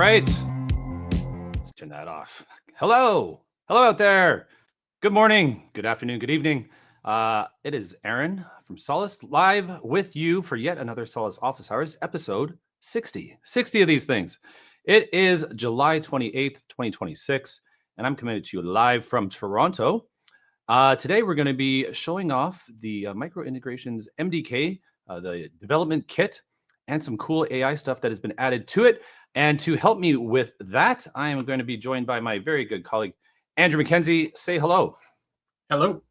right. Let's turn that off. Hello out there. Good morning, good afternoon, good evening. It is Aaron from Solace live with you for yet another Solace Office Hours episode 60. 60 of these things. It is July 28th, 2026, and I'm coming to you live from Toronto. Today, we're going to be showing off the Micro Integrations MDK, the development kit, and some cool AI stuff that has been added to it. And to help me with that, I am going to be joined by my very good colleague, Andrew MacKenzie. Say hello. Hello.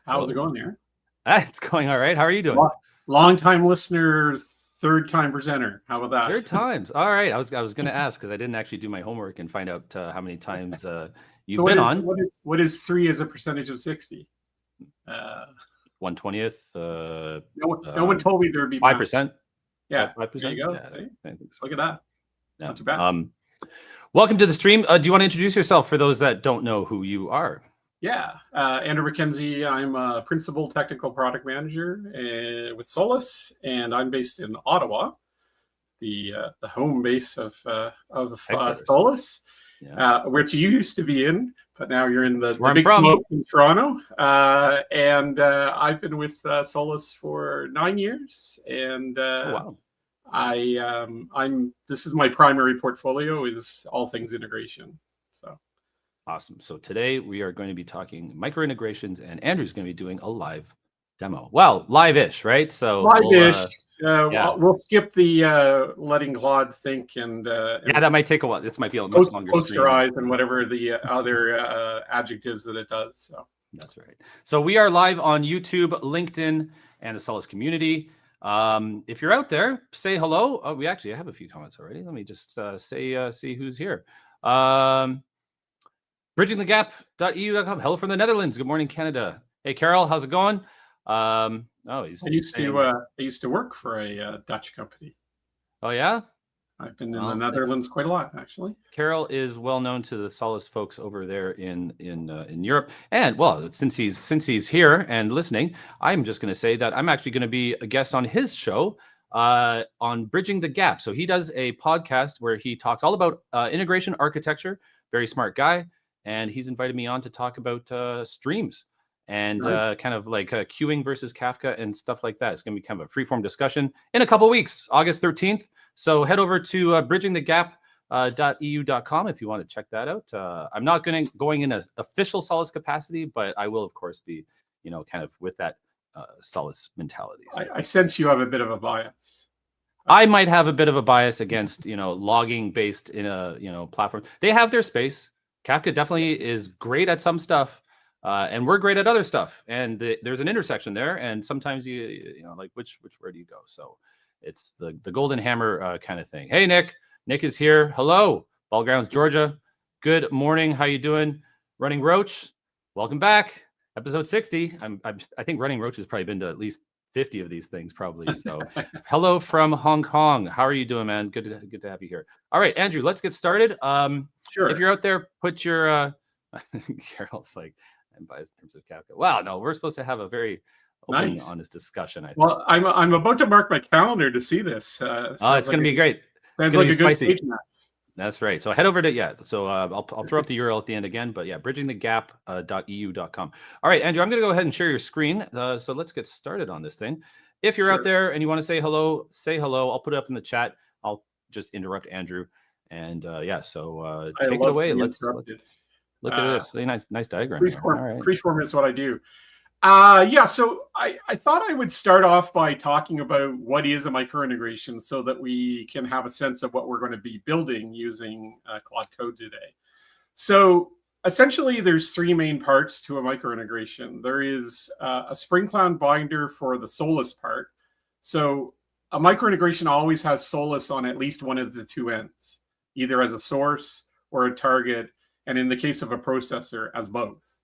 How's it going there? It's going all right. How are you doing? Long-time listener, third-time presenter. How about that? Third times. All right. I was going to ask because I didn't actually do my homework and find out how many times you've been on. What is 3 as a percentage of 60? 1/20th. No one told me there would be 5%. Yeah, 5%. there you go. Yeah, I think so. Look at that. Yeah. Not too bad. Welcome to the stream. Do you want to introduce yourself for those that don't know who you are? Yeah, Andrew MacKenzie. I'm a principal technical product manager with Solace, and I'm based in Ottawa, the home base of Solace, which you used to be in, but now you're in the big smoke in Toronto. And I've been with Solace for 9 years, and wow. This is my primary portfolio, is all things integration. So awesome. So today we are going to be talking micro integrations, and Andrew's going to be doing a live demo. Well, live-ish, right? So live-ish. We'll skip the letting Claude think and that might take a while. This might be a much longer posterize and whatever the other adjectives that it does. So that's right. So we are live on YouTube, LinkedIn, and the Solace community. If you're out there, say hello. Oh, I have a few comments already. Let me just see who's here. Bridgingthegap.eu.com. Hello from the Netherlands. Good morning, Canada. Hey, Carol, how's it going? I used to work for a Dutch company. Oh yeah, I've been in the Netherlands quite a lot, actually. Carol is well known to the Solace folks over there in Europe. And well, since he's here and listening, I'm just going to say that I'm actually going to be a guest on his show on Bridging the Gap. So he does a podcast where he talks all about integration architecture. Very smart guy, and he's invited me on to talk about streams and kind of like queuing versus Kafka and stuff like that. It's going to be kind of a freeform discussion in a couple weeks, August 13th. So head over to bridgingthegap.eu.com if you want to check that out. I'm not going in an official Solace capacity, but I will, of course, be, kind of with that Solace mentality. So. I sense you have a bit of a bias. I might have a bit of a bias against, logging based in a, platform. They have their space. Kafka definitely is great at some stuff. And we're great at other stuff, and there's an intersection there. And sometimes you like which way do you go? So it's the golden hammer kind of thing. Hey, Nick is here. Hello, Ball Grounds, Georgia. Good morning. How you doing? Running Roach, welcome back. Episode 60. I think Running Roach has probably been to at least 50 of these things, probably. So hello from Hong Kong. How are you doing, man? Good to have you here. All right, Andrew, let's get started. Sure. If you're out there, put your Carol's like, and biased in terms of Kafka. Wow, no, we're supposed to have a very open and honest discussion. I think. Well, I'm about to mark my calendar to see this. It's going to be great. Sounds like a good stage match. That's right. So head over to So I'll throw up the URL at the end again. But yeah, bridgingthegap.eu.com. All right, Andrew, I'm going to go ahead and share your screen. So let's get started on this thing. If you're out there and you want to say hello, say hello. I'll put it up in the chat. I'll just interrupt Andrew. And so take it away. Let's look at this. Really nice diagram. Freeform is what I do. So I thought I would start off by talking about what is a microintegration so that we can have a sense of what we're going to be building using Claude Code today. So essentially, there's 3 main parts to a microintegration. There is a Spring Cloud binder for the Solace part. So a microintegration always has Solace on at least one of the 2 ends, either as a source or a target, and in the case of a processor, as both.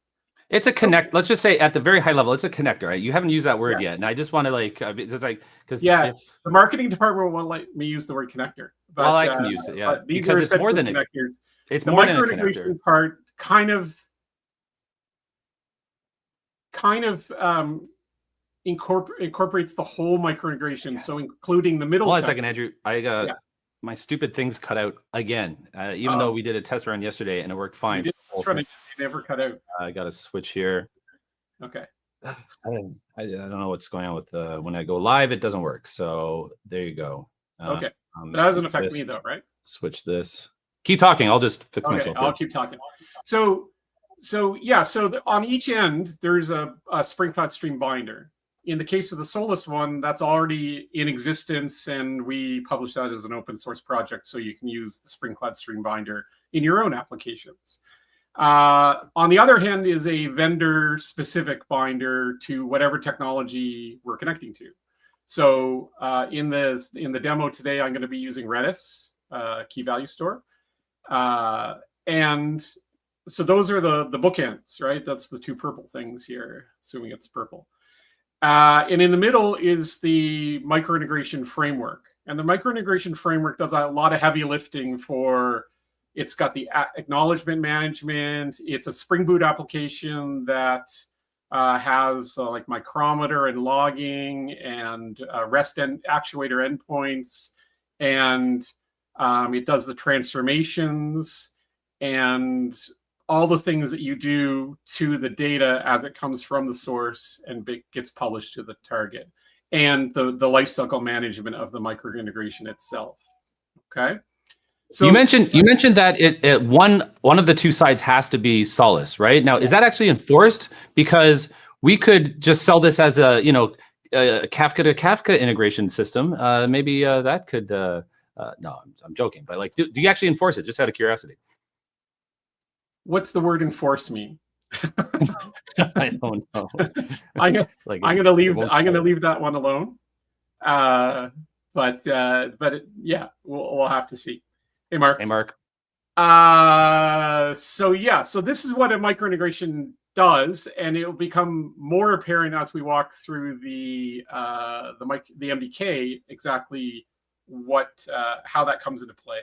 It's a connect. Let's just say at the very high level, it's a connector, right? You haven't used that word yet, and I just want to because the marketing department won't let me use the word connector. But, well, I can use it, because it's more than connectors. It's more than a connector. The microintegration part kind of incorporates the whole microintegration, so including the middle. Hold on a second, Andrew. my stupid things cut out again. Even though we did a test run yesterday and it worked fine. You did never cut out. I got to switch here. Okay. I don't know what's going on with when I go live, it doesn't work. So there you go. Okay. That doesn't affect me though, right? Switch this. Keep talking. I'll just fix myself. I'll keep talking. So yeah. So on each end, there's a Spring-Clad Stream binder. In the case of the Solace one, that's already in existence, and we publish that as an open source project, so you can use the Spring-Clad Stream binder in your own applications. On the other hand is a vendor-specific binder to whatever technology we're connecting to. So in the demo today, I'm going to be using Redis, key value store, and so those are the bookends, right? That's the two purple things here, assuming it's purple. And in the middle is the microintegration framework. And the microintegration framework does a lot of heavy lifting for, it's got the acknowledgement management. It's a Spring Boot application that has like micrometer and logging and REST actuator endpoints. And it does the transformations and all the things that you do to the data as it comes from the source and gets published to the target, and the lifecycle management of the microintegration itself. Okay. So you mentioned that one of the two sides has to be Solace, right? Now, is that actually enforced? Because we could just sell this as a Kafka to Kafka integration system. Maybe that could. No, I'm joking, but like, do you actually enforce it? Just out of curiosity. What's the word enforce mean? I don't know. I'm gonna leave that one alone. But yeah, we'll have to see. Hey, Mark. Hey, Mark. So yeah, so this is what a microintegration does, and it will become more apparent as we walk through the MDK exactly how that comes into play.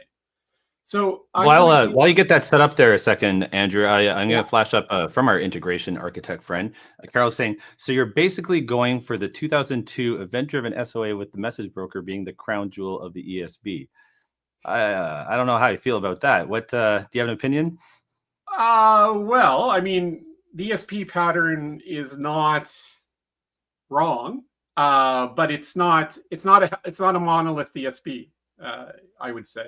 So while you get that set up there a second, Andrew, I'm going to flash up from our integration architect friend. Carol's saying, so you're basically going for the 2002 event-driven SOA with the message broker being the crown jewel of the ESB. I don't know how you feel about that. What do you have an opinion? Well, I mean, the ESP pattern is not wrong, but it's not a monolith ESP. I would say.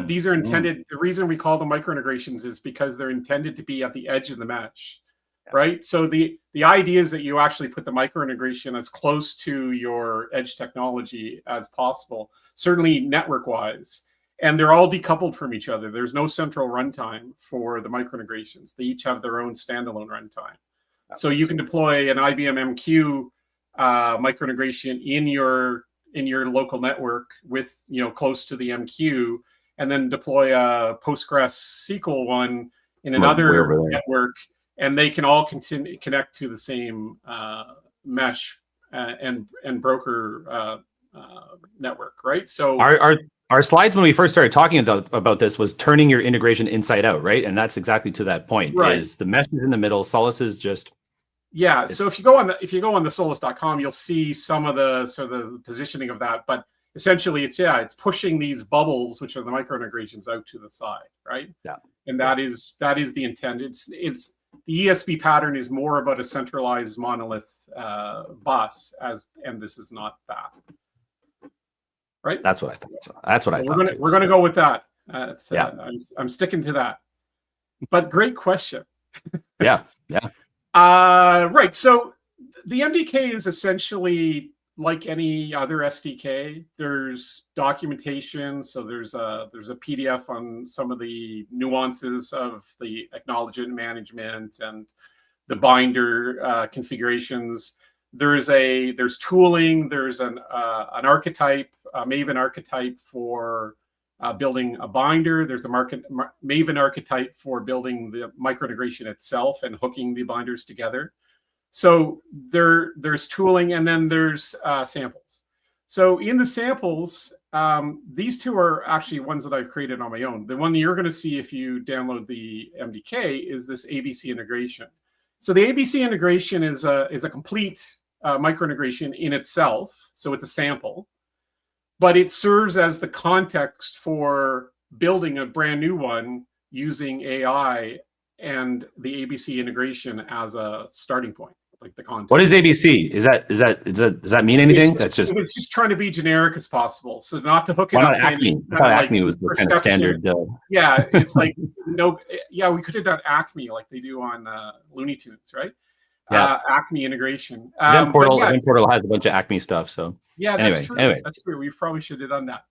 These are intended, the reason we call them microintegrations is because they're intended to be at the edge of the mesh, right? So the idea is that you actually put the microintegration as close to your edge technology as possible, certainly network-wise. And they're all decoupled from each other. There's no central runtime for the microintegrations. They each have their own standalone runtime. So you can deploy an IBM MQ microintegration in your local network with, close to the MQ, and then deploy a Postgres SQL one in another network, and they can all connect to the same mesh and broker network, right? So our slides when we first started talking about this was turning your integration inside out, right? And that's exactly to that point. Right. Is the mesh is in the middle, Solace is just. Yeah. So if you go on the Solace.com, you'll see some of the sort of the positioning of that, but essentially it's pushing these bubbles, which are the microintegrations, out to the side, right? Yeah. And that is the intent. It's the ESP pattern is more about a centralized monolith bus, and this is not that. Right? That's what I thought. So that's what I thought. We're gonna go with that. I'm sticking to that. But great question. Yeah. Right. So the MDK is essentially like any other SDK. There's documentation. So there's a PDF on some of the nuances of the acknowledgement management and the binder configurations. There's tooling. There's an archetype, a Maven archetype for building a binder. There's a Maven archetype for building the microintegration itself and hooking the binders together. So there's tooling, and then there's samples. So in the samples, these two are actually ones that I've created on my own. The one you're going to see if you download the MDK is this ABC integration. So the ABC integration is a complete microintegration in itself. So it's a sample. but it serves as the context for building a brand new one using AI and the ABC integration as a starting point, like the context. What is ABC? Does that mean anything? It's just trying to be generic as possible, so not to hook it Why up. not Acme? I thought Acme was the kind of standard. Yeah, it's like no. Yeah, we could have done Acme like they do on Looney Tunes, right? Yeah. Acme integration. Event Portal has a bunch of Acme stuff. So yeah, that's true. That's true. We probably should have done that.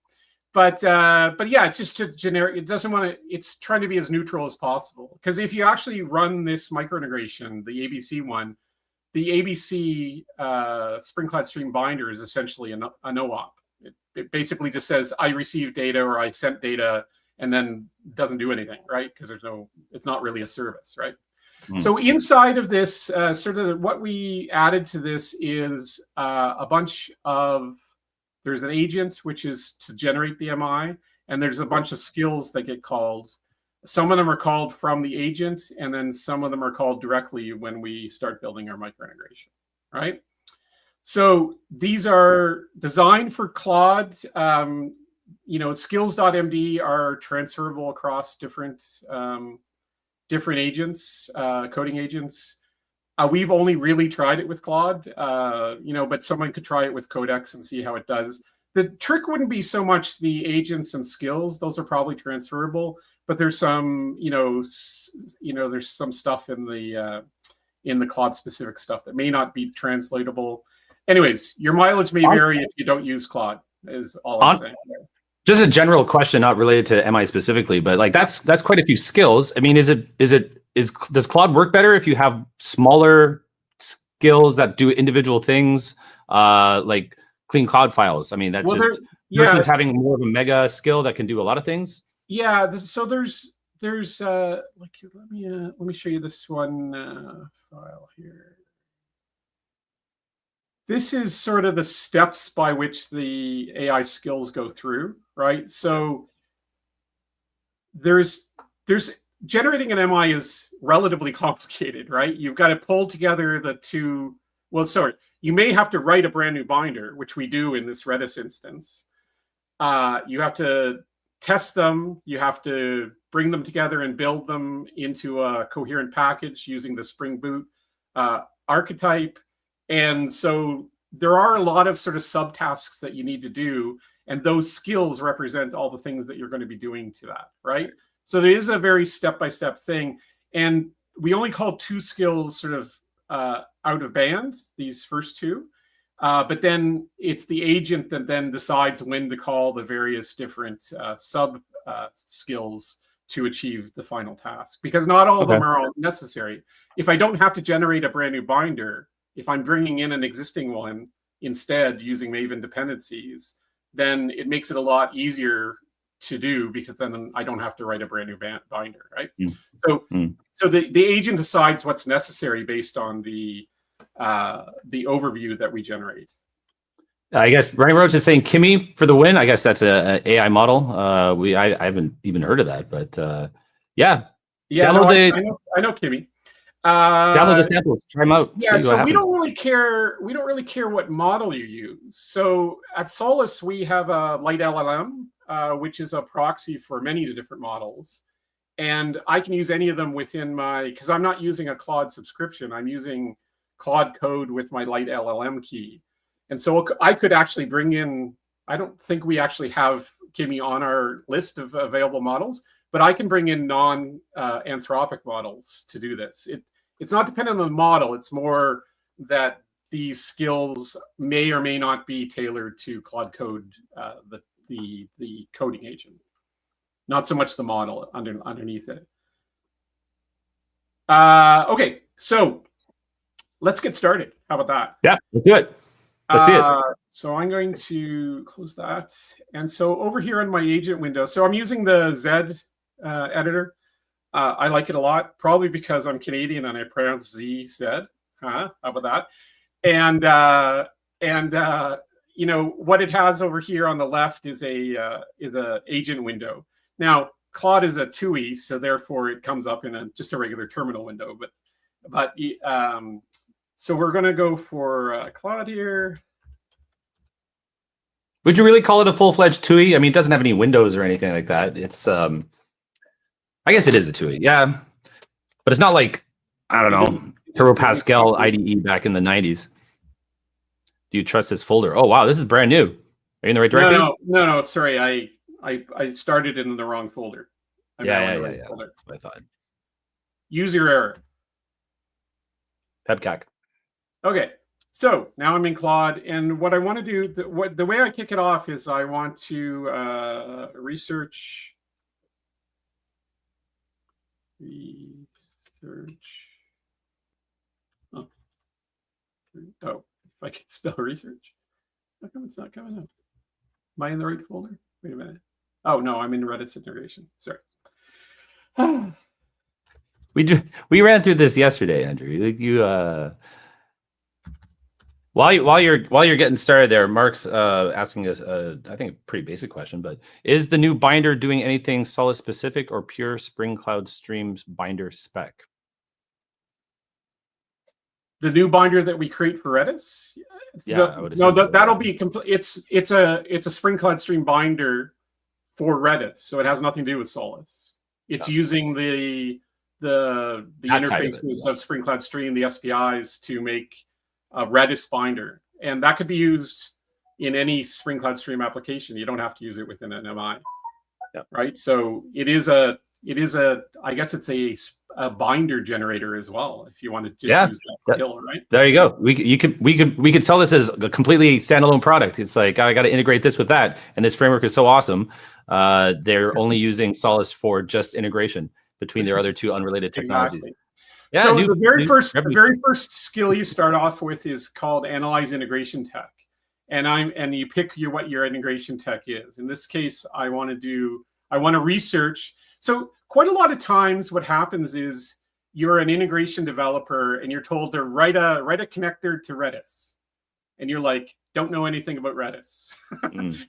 But yeah, it's just a generic. It doesn't want to. It's trying to be as neutral as possible. Because if you actually run this micro integration, the ABC one, the ABC Spring-Clad Stream binder is essentially a no-op. It basically just says I received data or I sent data, and then doesn't do anything, right? Because it's not really a service, right? So inside of this, sort of what we added to this is a bunch of. There's an agent, which is to generate the MI, and there's a bunch of skills that get called. Some of them are called from the agent, and then some of them are called directly when we start building our micro integration, right? So these are designed for Claude. Skills.md are transferable across different agents, coding agents. We've only really tried it with Claude, but someone could try it with Codex and see how it does. The trick wouldn't be so much the agents and skills; those are probably transferable. But there's some, there's some stuff in the Claude specific stuff that may not be translatable. Anyways, your mileage may vary if you don't use Claude. Is all I'm saying. Just a general question, not related to MI specifically, but like that's quite a few skills. I mean, does Claude work better if you have smaller skills that do individual things, like clean Claude files? I mean, versus having more of a mega skill that can do a lot of things. Yeah. So there's let me show you this one file here. This is sort of the steps by which the AI skills go through, right? So there's generating an MI is relatively complicated, right? You've got to pull together the two. Well, sorry, you may have to write a brand new binder, which we do in this Redis instance. You have to test them. You have to bring them together and build them into a coherent package using the Spring Boot archetype. And so there are a lot of sort of subtasks that you need to do. And those skills represent all the things that you're going to be doing to that, right? So there is a very step-by-step thing. And we only call two skills sort of out of band, these first two. But then it's the agent that then decides when to call the various different sub skills to achieve the final task. Because not all of them are all necessary. If I don't have to generate a brand new binder, if I'm bringing in an existing one instead using Maven dependencies, then it makes it a lot easier to do because then I don't have to write a brand new binder, right? So the agent decides what's necessary based on the overview that we generate. I guess Ryan Roach is saying Kimi for the win. I guess that's a AI model. I haven't even heard of that, but yeah. I know Kimi. Download the samples, try them out. Yeah, so we don't really care. We don't really care what model you use. So at Solace, we have a light LLM, which is a proxy for many different models, and I can use any of them within because I'm not using a Claude subscription. I'm using Claude Code with my light LLM key, and so I could actually bring in. I don't think we actually have Kimi on our list of available models, but I can bring in non-anthropic models to do this. It's not dependent on the model. It's more that these skills may or may not be tailored to Claude Code, the coding agent, not so much the model underneath it. Okay, so let's get started. How about that? Yeah, let's do it. Let's see it. So I'm going to close that. And so over here in my agent window, so I'm using the Z editor. I like it a lot, probably because I'm Canadian and I pronounce Z, Zed. How about that? And what it has over here on the left is a agent window. Now, Claude is a TUI, so therefore it comes up in just a regular terminal window. So we're going to go for Claude here. Would you really call it a full-fledged TUI? I mean, it doesn't have any windows or anything like that. It's I guess it is a TUI, yeah, but it's not like, I don't know, Turbo Pascal IDE back in the 90s. Do you trust this folder? Oh wow, this is brand new. Are you in the right direction? No. Sorry, I started in the wrong folder. Yeah. Folder. That's what I thought. User error. Pebcac. Okay, so now I'm in Claude, and what I want to do, the way I kick it off is I want to research. Oh, if I can spell research. How come it's not coming up? Am I in the right folder? Wait a minute. Oh no, I'm in Redis integration. Sorry. We ran through this yesterday, Andrew. You while you're getting started there, Mark's asking us I think a pretty basic question, but is the new binder doing anything Solace specific or pure Spring Cloud Streams binder spec? The new binder that we create for Redis? Yeah, that'll be complete. It's a Spring Cloud Stream binder for Redis, so it has nothing to do with Solace. It's using the interfaces of Spring Cloud Stream, the SPIs, to make a Redis binder, and that could be used in any Spring Cloud Stream application. You don't have to use it within an MI, right? So it is a I guess it's a binder generator as well, if you want to just use that skill, right? There you go. We could sell this as a completely standalone product. It's like, I got to integrate this with that, and this framework is so awesome. They're only using Solace for just integration between their other two unrelated technologies. Exactly. Yeah, so the very first skill you start off with is called Analyze Integration Tech, and you pick what your integration tech is. In this case, I want to research. So quite a lot of times, what happens is you're an integration developer and you're told to write a connector to Redis, and you're like, don't know anything about Redis,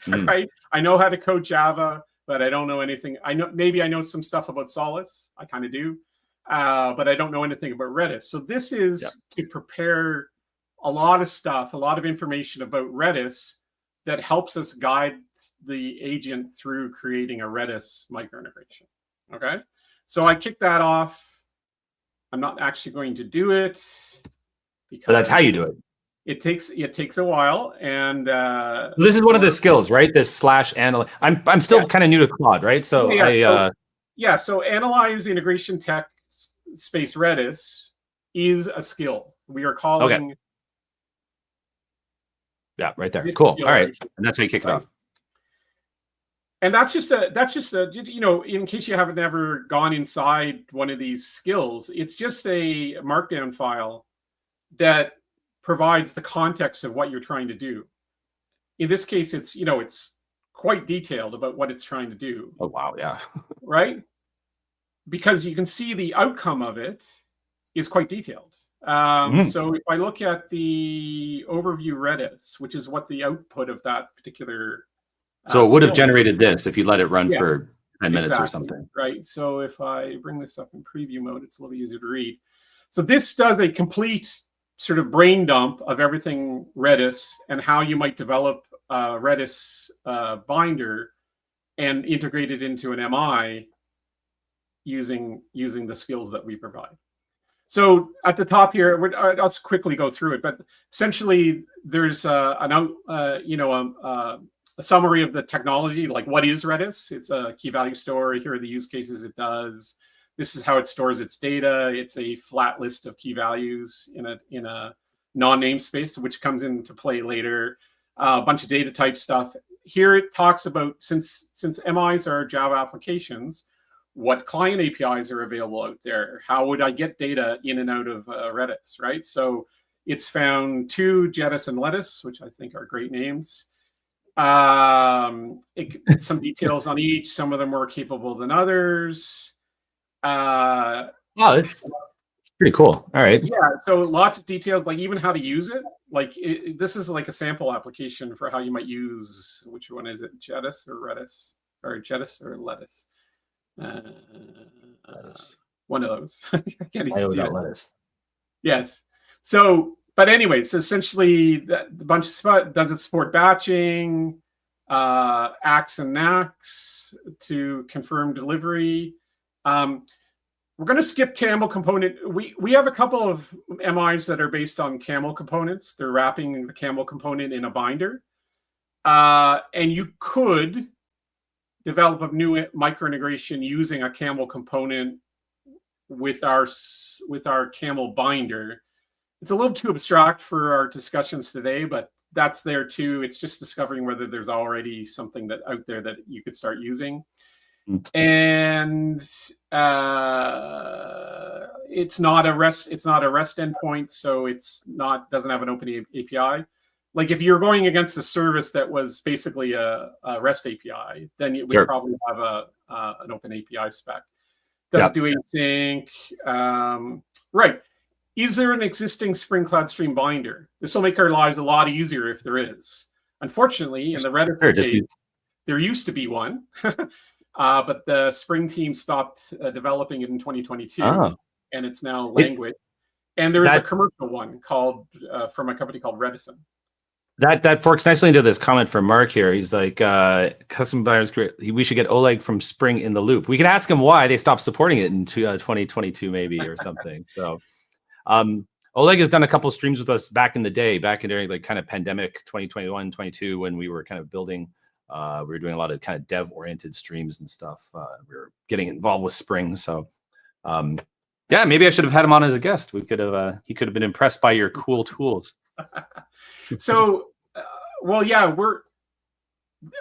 right? I know how to code Java, but I don't know anything. Maybe I know some stuff about Solace. I kind of do. But I don't know anything about Redis. So this is to prepare a lot of stuff, a lot of information about Redis that helps us guide the agent through creating a Redis microintegration. Okay, so I kick that off. I'm not actually going to do it because that's how you do it. It takes a while, and this is one of the skills, right? This /analyze. I'm still kind of new to Claude, right? So so analyze integration tech space Redis is a skill. We are calling. Okay. Yeah, right there. Cool. All right, and that's how you kick it off. And that's just a in case you haven't ever gone inside one of these skills, it's just a markdown file that provides the context of what you're trying to do. In this case, it's quite detailed about what it's trying to do. Oh wow, yeah. Right? Because you can see the outcome of it is quite detailed. So if I look at the overview Redis, which is what the output of that particular so it would have generated this if you let it run for 10 minutes or something. Right. So if I bring this up in preview mode, it's a little easier to read. So this does a complete sort of brain dump of everything Redis and how you might develop a Redis binder and integrate it into an MI using the skills that we provide. So at the top here, I'll just quickly go through it, but essentially there's a summary of the technology, like what is Redis? It's a key value store. Here are the use cases it does. This is how it stores its data. It's a flat list of key values in a non-namespace, which comes into play later. A bunch of data type stuff. Here it talks about, since MIs are Java applications, what client APIs are available out there? How would I get data in and out of Redis, right? So it's found 2, Jedis and Lettuce, which I think are great names. Some details on each. Some of them more capable than others. It's pretty cool. All right. Yeah. So lots of details, like even how to use it. Like this is like a sample application for how you might use. Which one is it? Jedis or Redis, or Jedis or Lettuce? One of those. I can't even see it. Lettuce. Yes. So. But anyways, essentially, the bunch of stuff, does it support batching? ACKs and NACKs to confirm delivery. We're going to skip camel component. We have a couple of MIs that are based on camel components. They're wrapping the camel component in a binder. And you could develop a new micro integration using a camel component with our camel binder. It's a little too abstract for our discussions today, but that's there too. It's just discovering whether there's already something that out there that you could start using. And it's not a REST endpoint, so doesn't have an open API. Like if you're going against a service that was basically a REST API, then we probably have an open API spec. Doesn't do async. Right. Is there an existing Spring Cloud Stream binder? This will make our lives a lot easier if there is. Unfortunately, in the Redis case, there used to be one. But the Spring team stopped developing it in 2022, and it's now language. And there is a commercial one called from a company called Redis. That forks nicely into this comment from Mark here. He's like, custom binders, we should get Oleg from Spring in the loop. We could ask him why they stopped supporting it in 2022 maybe or something. So Oleg has done a couple streams with us back in the day, back in during like kind of pandemic 2021, 22, when we were kind of building. We were doing a lot of kind of dev-oriented streams and stuff. We were getting involved with Spring, so yeah, maybe I should have had him on as a guest. We could have. He could have been impressed by your cool tools. So, well, yeah,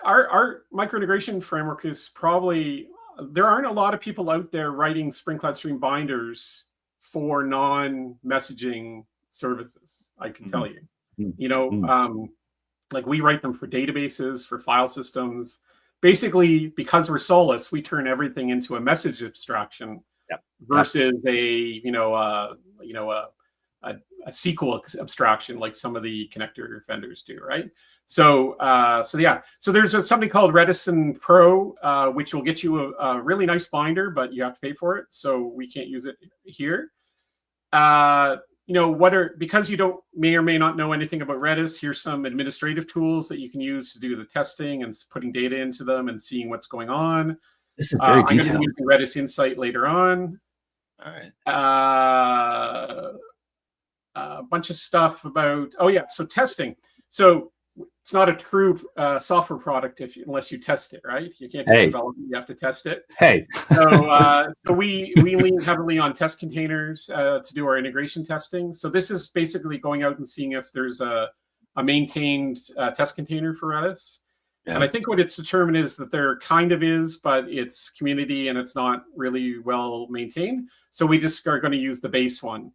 our micro integration framework is probably there aren't a lot of people out there writing Spring Cloud Stream binders for non-messaging services. I can tell you, you know. Like we write them for databases, for file systems. Basically, because we're Solace, we turn everything into a message abstraction versus a SQL abstraction like some of the connector vendors do, right? So there's something called Redis Pro, which will get you a really nice binder, but you have to pay for it. So we can't use it here. Because you may or may not know anything about Redis, here's some administrative tools that you can use to do the testing and putting data into them and seeing what's going on. This is very detailed. I'm going to be using Redis Insight later on. All right. A bunch of stuff about, so testing. So it's not a true software product unless you test it, right? You can't just develop it, you have to test it. So we lean heavily on test containers to do our integration testing. So this is basically going out and seeing if there's a maintained test container for Redis. Yeah. And I think what it's determined is that there kind of is, but it's community and it's not really well maintained. So we just are going to use the base one,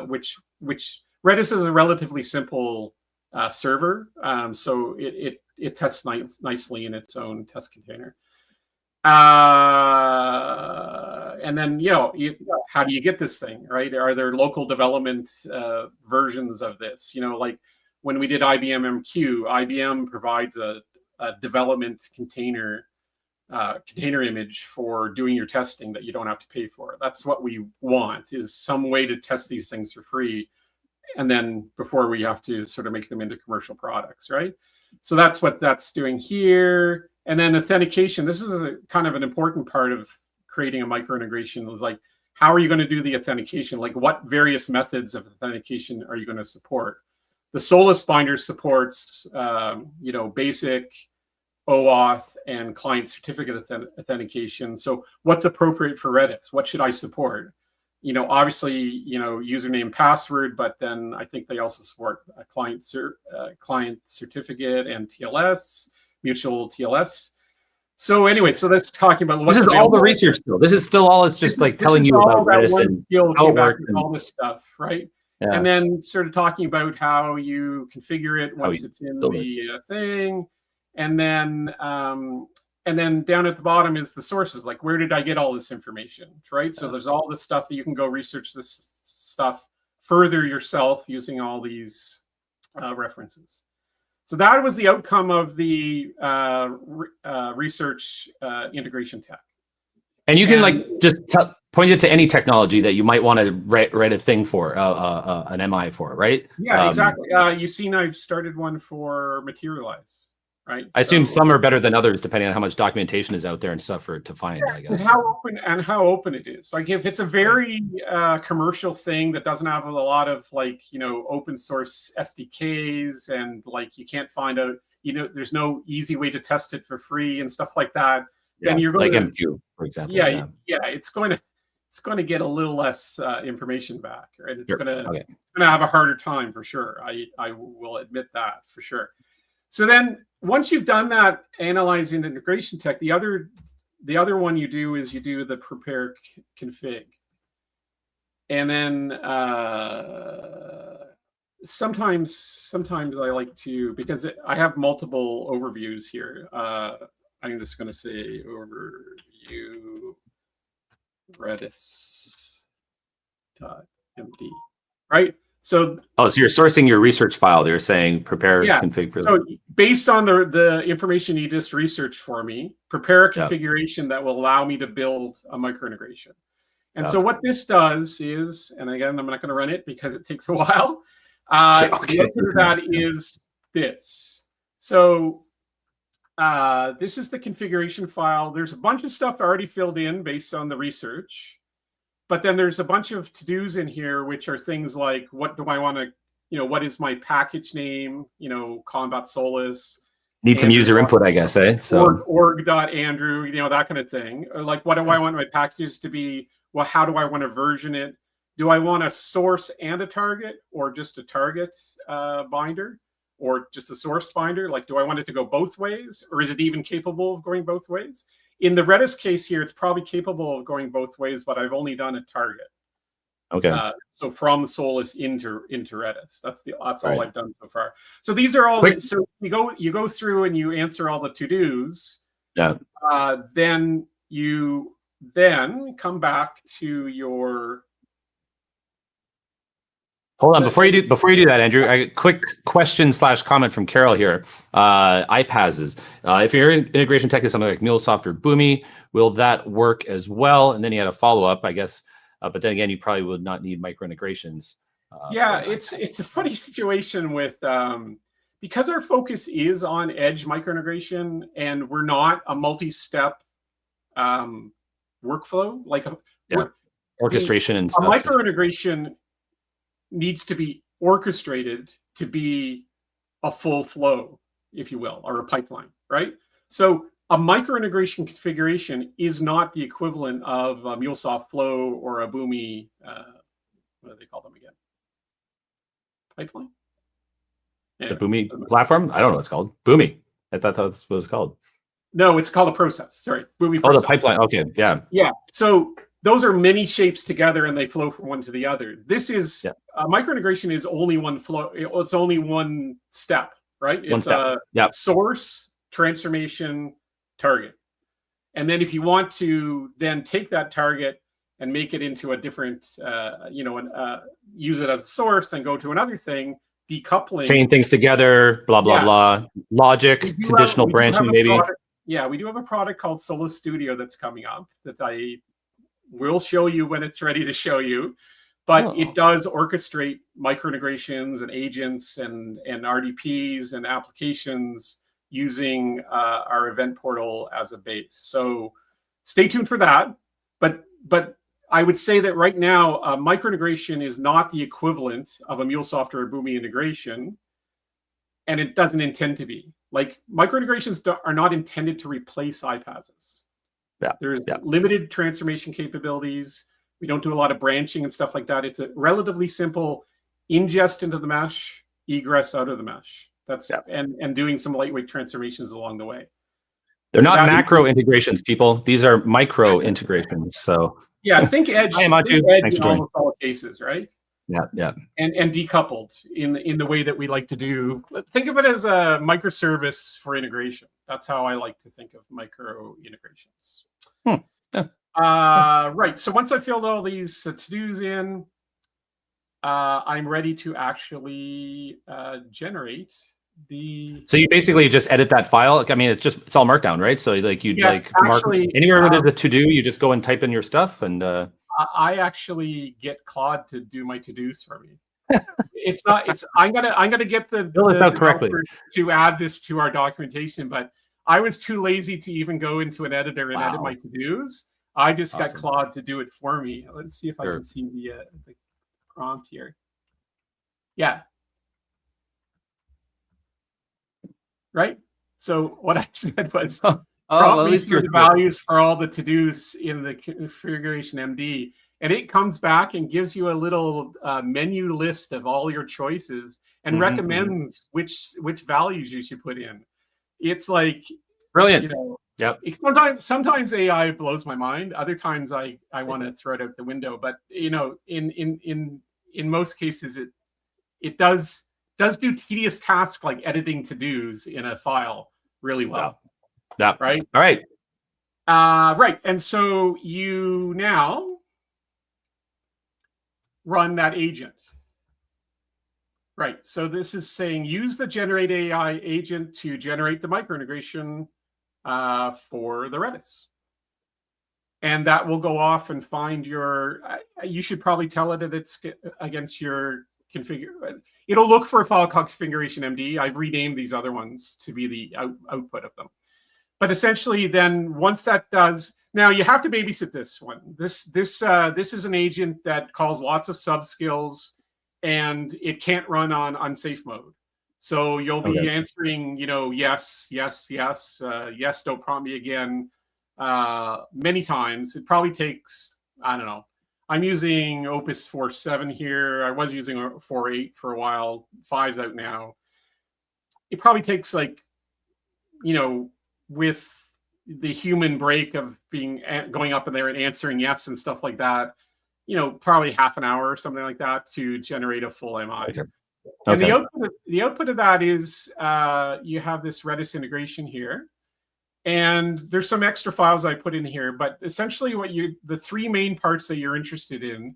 which Redis is a relatively simple server, so it tests nicely in its own test container. And then how do you get this thing right? Are there local development versions of this? Like when we did IBM MQ, IBM provides a development container image for doing your testing that you don't have to pay for. That's what we want, is some way to test these things for free. And then before we have to sort of make them into commercial products, right? So that's what that's doing here. And then authentication. This is a kind of an important part of creating a micro integration. Is like, how are you going to do the authentication? Like, what various methods of authentication are you going to support? The Solace binder supports, basic OAuth and client certificate authentication. So what's appropriate for Redis? What should I support? Obviously, username, password, but then I think they also support a client certificate and TLS, mutual TLS. So anyway, so that's talking about this is all the research still. This is still all. It's just like telling you about Redis and how it works and all this stuff, right? Yeah. And then sort of talking about how you configure it once it's in the thing, and then down at the bottom is the sources, like where did I get all this information, right? So there's all this stuff that you can go research this stuff further yourself using all these references. So that was the outcome of the research integration tech. And you can just point it to any technology that you might want to write a thing for, an MI for, right? Yeah, exactly. You've seen I've started one for Materialize. right? I assume some are better than others, depending on how much documentation is out there and stuff to find, I guess. And how open it is. Like if it's a very commercial thing that doesn't have a lot of like, open source SDKs and like you can't find there's no easy way to test it for free and stuff like that, then you're going like MQ, for example. Yeah, it's going to get a little less information back, right? It's going to have a harder time for sure. I will admit that for sure. So then once you've done that analyzing integration tech, the other one you do is you do the prepare config. And then sometimes I like to, because I have multiple overviews here. I'm just going to say overview Redis.md, right? So you're sourcing your research file. They're saying prepare config for so based on the information you just researched for me, prepare a configuration that will allow me to build a microintegration. And so what this does is, and again, I'm not going to run it because it takes a while. The answer to that is this. So this is the configuration file. There's a bunch of stuff already filled in based on the research. But then there's a bunch of to-dos in here, which are things like, what do I want to, what is my package name, combat Solace. Need some user input, I guess, eh? So org.andrew, that kind of thing. Or like, what do I want my packages to be? Well, how do I want to version it? Do I want a source and a target, or just a target binder, or just a source binder? Like, do I want it to go both ways, or is it even capable of going both ways? In the Redis case here, it's probably capable of going both ways, but I've only done a target. Okay. So from Solace into Redis, that's all I've done so far. So these are all. So you go through and you answer all the to-dos. Yeah. Then you come back to your. Hold on, before you do that, Andrew, a quick question / comment from Carol here. iPaaS. If your integration tech is something like MuleSoft or Boomi, will that work as well? And then he had a follow-up, I guess. But then again, you probably would not need micro integrations. It's a funny situation with because our focus is on edge micro integration, and we're not a multi-step workflow like orchestration and stuff. A micro integration needs to be orchestrated to be a full flow, if you will, or a pipeline, right? So a micro integration configuration is not the equivalent of a MuleSoft flow or a Boomi, what do they call them again? Pipeline? Anyways, the Boomi platform? I don't know what it's called. Boomi. I thought that's what it's called. No, it's called a process. Sorry, Boomi process. Oh, the pipeline. Okay, yeah. Yeah, so those are many shapes together and they flow from one to the other. This is micro integration is only one flow. It's only one step, right? It's a source, transformation, target. And then if you want to then take that target and make it into a different, use it as a source and go to another thing, decoupling. Chain things together, blah, blah, blah. Logic, conditional branching maybe. We do have a product called Solace Studio that's coming up that I will show you when it's ready to show you. But it does orchestrate micro integrations and agents and RDPs and applications using our event portal as a base. So stay tuned for that. But I would say that right now, micro integration is not the equivalent of a MuleSoft or a Boomi integration, and it doesn't intend to be. Like micro integrations are not intended to replace iPaaSes. There's limited transformation capabilities. We don't do a lot of branching and stuff like that. It's a relatively simple ingest into the mesh, egress out of the mesh. That's and doing some lightweight transformations along the way. They're not macro integrations, people. These are micro integrations. So think edge. Hi, Andrew. Edge in almost all cases, right? Yeah. And decoupled in the way that we like to do. Think of it as a microservice for integration. That's how I like to think of micro integrations. Right. So once I filled all these to-dos in, I'm ready to actually generate the. So you basically just edit that file. I mean, it's all Markdown, right? So like mark anywhere where there's a to-do, you just go and type in your stuff and. I actually get Claude to do my to-dos for me. it's not. It's I'm gonna get the Fill this out correctly developer to add this to our documentation, but I was too lazy to even go into an editor and edit my to-dos. I just got Claude to do it for me. Let's see if I can see the prompt here. Yeah. Right. So what I said was, well, at least the values for all the to-dos in the configuration MD, and it comes back and gives you a little menu list of all your choices and recommends which values you should put in. It's like brilliant. You know, yep. Sometimes AI blows my mind. Other times I want to throw it out the window. But you know, in most cases, it does do tedious tasks like editing to-dos in a file really well. Yeah. Right. All right. Right. And so you now run that agent. Right. So this is saying use the generate AI agent to generate the microintegration for the Redis. And that will go off and find your, you should probably tell it that it's against your configure. It'll look for a file called configuration MD. I've renamed these other ones to be the output of them. But essentially then once that does, now you have to babysit this one. This is an agent that calls lots of subskills and it can't run on unsafe mode. So you'll be answering, you know, yes, yes, yes, yes, don't prompt me again, many times. It probably takes, I don't know. I'm using Opus 4.7 here. I was using 4.8 for a while. 5's out now. It probably takes like, you know, with the human break of going up in there and answering yes and stuff like that, you know, probably half an hour or something like that to generate a full MI. Okay. And the output of that is you have this Redis integration here, and there's some extra files I put in here. But essentially, the three main parts that you're interested in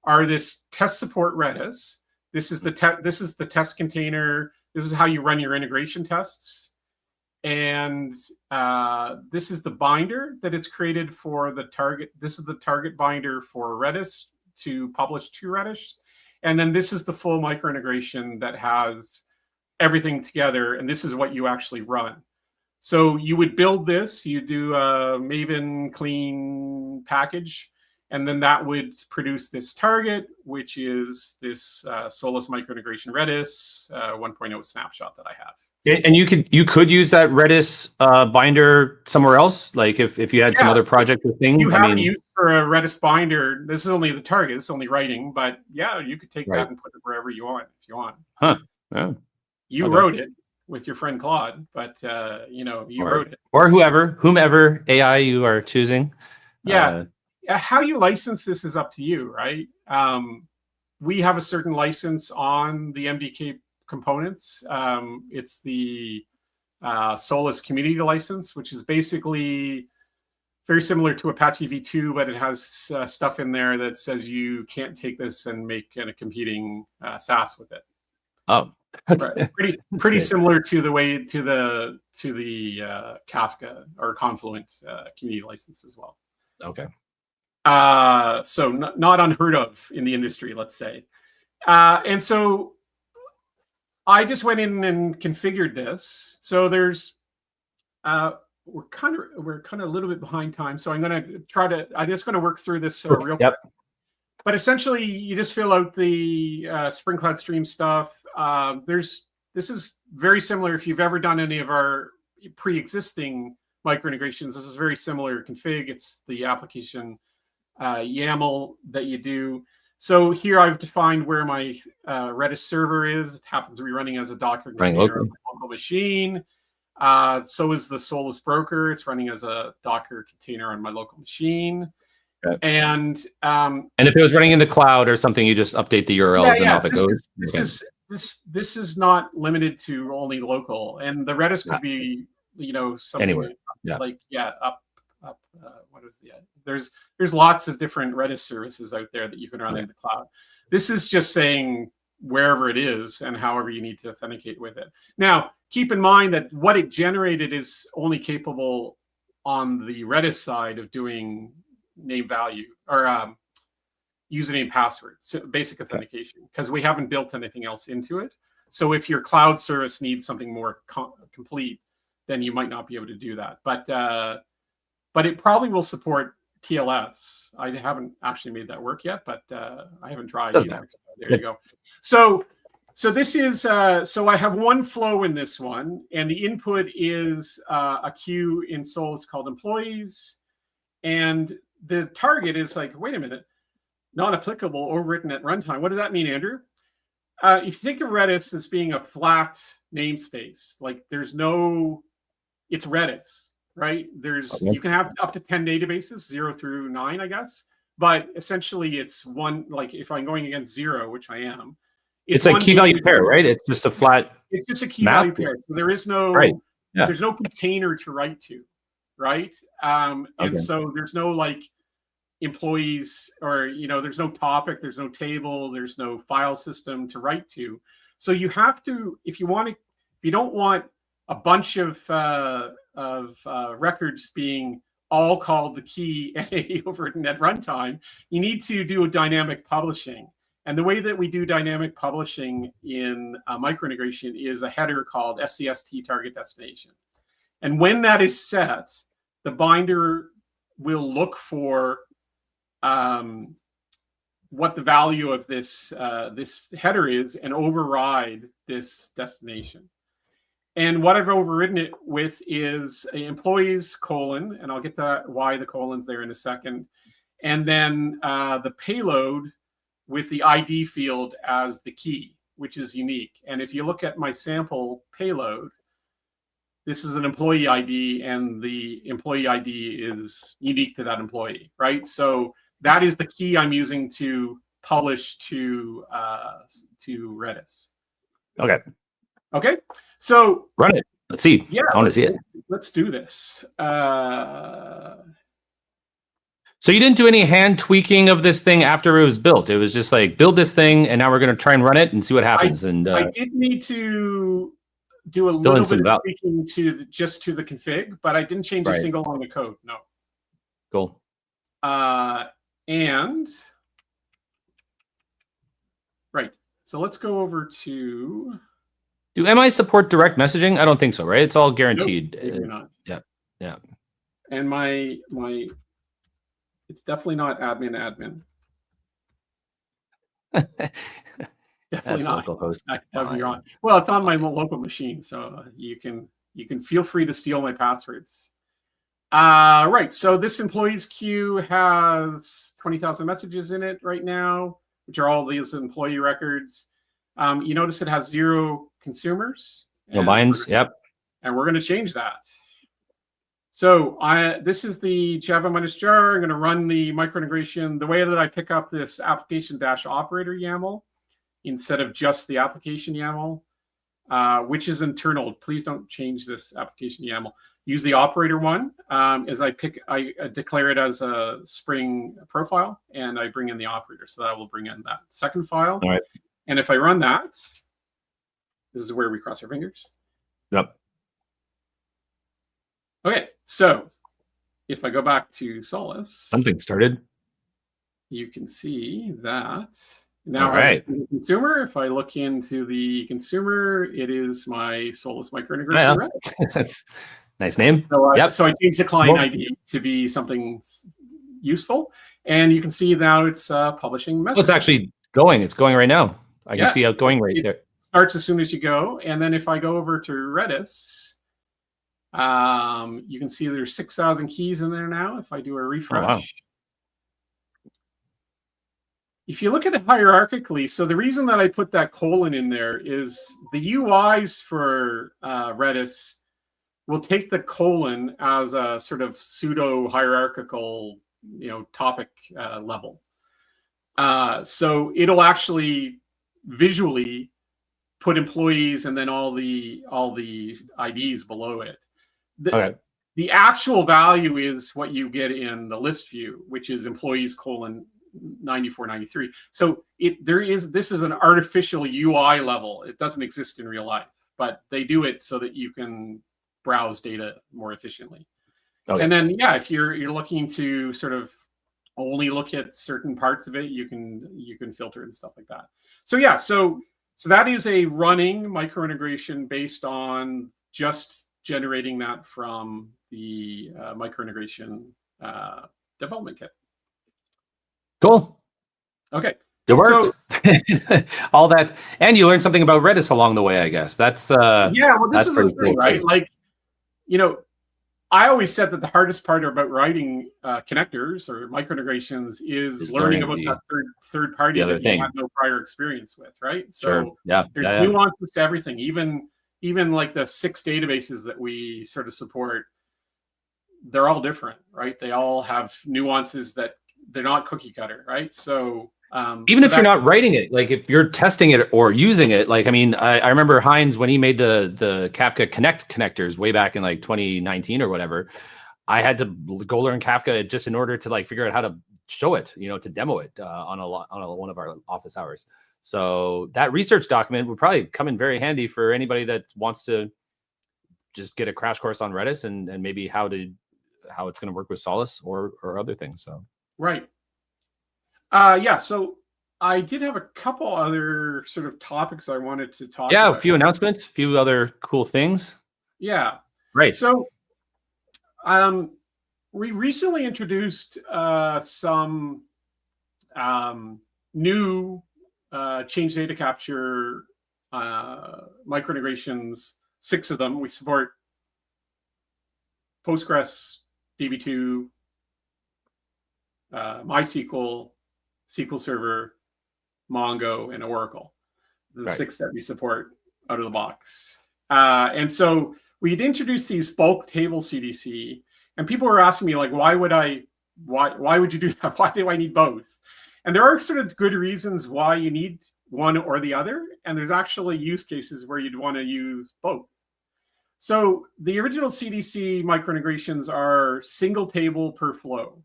are this test support Redis. This is the test container. This is how you run your integration tests, and this is the binder that it's created for the target. This is the target binder for Redis to publish to Redis. And then this is the full microintegration that has everything together. And this is what you actually run. So you would build this, you do a Maven clean package, and then that would produce this target, which is this Solace microintegration Redis 1.0 snapshot that I have. And you could use that Redis binder somewhere else, like if you had some other project or thing. You have used for a Redis binder. This is only the target. It's only writing, but yeah, you could take that and put it wherever you want if you want. Huh? Yeah. You wrote it with your friend Claude, but you know, you wrote it, or whomever AI you are choosing. Yeah. How you license this is up to you, right? We have a certain license on the MDK components. It's the Solace community license, which is basically very similar to Apache v2, but it has stuff in there that says you can't take this and make a competing SaaS with it. Oh, right. Pretty similar to the way to the Kafka or Confluent community license as well. Okay. So not unheard of in the industry, let's say. And so I just went in and configured this. So there's we're kind of a little bit behind time, so I'm just going to work through this real quick. But essentially, you just fill out the Spring Cloud Stream stuff. This is very similar if you've ever done any of our pre-existing microintegrations. This is very similar config. It's the application YAML that you do. So here I've defined where my Redis server is. It happens to be running as a Docker container on my local machine. So is the Solace broker. It's running as a Docker container on my local machine. Okay. And if it was running in the cloud or something, you just update the URLs and off it goes. This is not limited to only local, and the Redis could be, you know, something anywhere. Up. What is the? There's lots of different Redis services out there that you can run in the cloud. This is just saying wherever it is and however you need to authenticate with it. Now, keep in mind that what it generated is only capable on the Redis side of doing name value or username, password, so basic authentication, because we haven't built anything else into it. So if your cloud service needs something more complete, then you might not be able to do that. But it probably will support TLS. I haven't actually made that work yet, but I haven't tried either. There you go. So this is, so I have one flow in this one, and the input is a queue in Solace called employees. And the target is like, wait a minute, not applicable, overwritten at runtime. What does that mean, Andrew? If you think of Redis as being a flat namespace, like there's no, it's Redis, right? There's, you can have up to 10 databases, 0 through 9, I guess. But essentially it's one, like if I'm going against 0, which I am. It's a key value pair, right? It's just a flat. It's just a key value pair. So there is no, there's no container to write to, right? And so there's no like employees, or there's no topic, there's no table, there's no file system to write to. So you have to, if you don't want a bunch of records being all called the key over at runtime, you need to do a dynamic publishing. And the way that we do dynamic publishing in microintegration is a header called SCST target destination. And when that is set, the binder will look for what the value of this this header is and override this destination. And what I've overridden it with is employees : and I'll get to why the colon's there in a second. And then the payload with the ID field as the key, which is unique. And if you look at my sample payload, this is an employee ID, and the employee ID is unique to that employee, right? So that is the key I'm using to publish to Redis. Okay. Okay. So run it. Let's see. Yeah, I want to see it. Let's do this. So you didn't do any hand tweaking of this thing after it was built. It was just like, build this thing, and now we're going to try and run it and see what happens. I did need to do a little bit of tweaking to the config, but I didn't change a single line of code. No. Cool. And so let's go over to. Do MI support direct messaging? I don't think so, right? It's all guaranteed. Nope, not. Yeah. And my. It's definitely not admin. Definitely not. Local host. Well, it's on my local machine, so you can feel free to steal my passwords. Right. So this employees queue has 20,000 messages in it right now, which are all these employee records. You notice it has 0 consumers. No binds. Yep. And we're going to change that. So this is the Java -jar. I'm going to run the microintegration the way that I pick up this application-operator YAML instead of just the application YAML, which is internal. Please don't change this application YAML. Use the operator one as I declare it as a Spring profile, and I bring in the operator. So that will bring in that second file. All right. And if I run that, this is where we cross our fingers. Yep. Okay, so if I go back to Solace, something started. You can see that now. Right. The consumer. If I look into the consumer, it is my Solace microintegration. Yeah. That's a nice name. So, so I changed the client ID to be something useful, and you can see now it's publishing messages. Well, it's actually going. It's going right now. I can see it going right there. Starts as soon as you go, and then if I go over to Redis. You can see there's 6,000 keys in there now. If I do a refresh, wow. If you look at it hierarchically, so the reason that I put that colon in there is the UIs for Redis will take the colon as a sort of pseudo hierarchical, topic level. So it'll actually visually put employees and then all the IDs below it. The actual value is what you get in the list view, which is employees : 9493. So this is an artificial UI level. It doesn't exist in real life, but they do it so that you can browse data more efficiently. And then if you're looking to sort of only look at certain parts of it, you can filter and stuff like that. So yeah, so that is a running microintegration based on just generating that from the microintegration development kit. Cool. Okay. It worked. So, all that, and you learned something about Redis along the way, I guess. That's yeah. Well, this is the thing, cool, right? Like, you know, I always said that the hardest part about writing connectors or microintegrations is learning about that third party that you had no prior experience with, right? So there's nuances to everything. Even like the 6 databases that we sort of support, they're all different, right? They all have nuances that they're not cookie cutter, right? So even if you're not writing it, like if you're testing it or using it, like, I mean, I remember Heinz when he made the Kafka Connect connectors way back in like 2019 or whatever, I had to go learn Kafka just in order to like figure out how to show it, you know, to demo it on one of our office hours. So that research document would probably come in very handy for anybody that wants to just get a crash course on Redis and maybe how it's going to work with Solace or other things. So right. Yeah, so I did have a couple other sort of topics I wanted to talk about. A few announcements, a few other cool things. Yeah. Right. So we recently introduced some new change data capture microintegrations, 6 of them. We support Postgres, DB2, MySQL, SQL Server, Mongo, and Oracle. The 6 that we support out of the box. And so we'd introduced these bulk table CDC, and people were asking me like, why would you do that? Why do I need both? And there are sort of good reasons why you need one or the other. And there's actually use cases where you'd want to use both. So the original CDC microintegrations are single table per flow.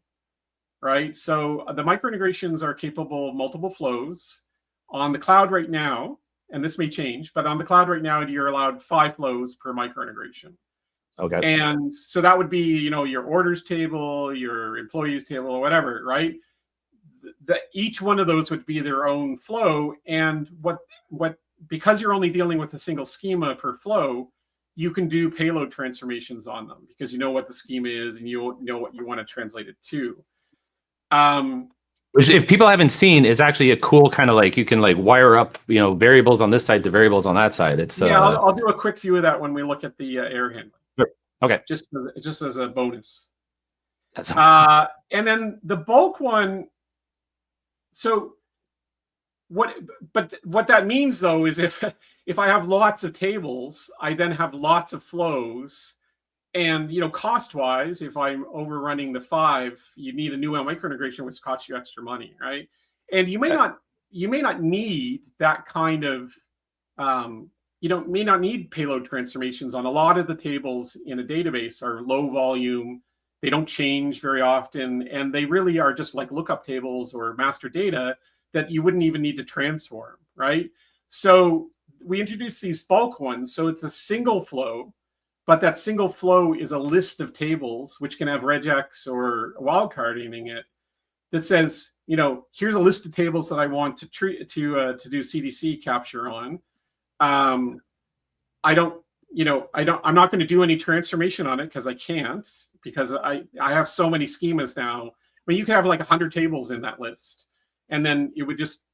Right, so the microintegrations are capable of multiple flows. On the cloud right now, and this may change, but on the cloud right now, you're allowed 5 flows per microintegration. Okay. And so that would be, you know, your orders table, your employees table, or whatever, right? Each one of those would be their own flow. And because you're only dealing with a single schema per flow, you can do payload transformations on them because you know what the schema is and you know what you want to translate it to. Which, if people haven't seen, is actually a cool kind of like, you can like wire up, you know, variables on this side to variables on that side. It's I'll do a quick view of that when we look at the error handling. Sure. Okay. Just as a bonus. That's and then the bulk one. So what that means though is if I have lots of tables, I then have lots of flows. And, you know, cost-wise, if I'm overrunning the 5, you need a new microintegration, which costs you extra money, right? And you may not need that kind of, may not need payload transformations on a lot of the tables in a database are low volume. They don't change very often, and they really are just like lookup tables or master data that you wouldn't even need to transform, right? So we introduced these bulk ones, so it's a single flow. But that single flow is a list of tables, which can have regex or wildcarding in it, that says, you know, here's a list of tables that I want to do CDC capture on. I'm not going to do any transformation on it because I can't, because I have so many schemas now. I mean, you can have like 100 tables in that list, and then it would just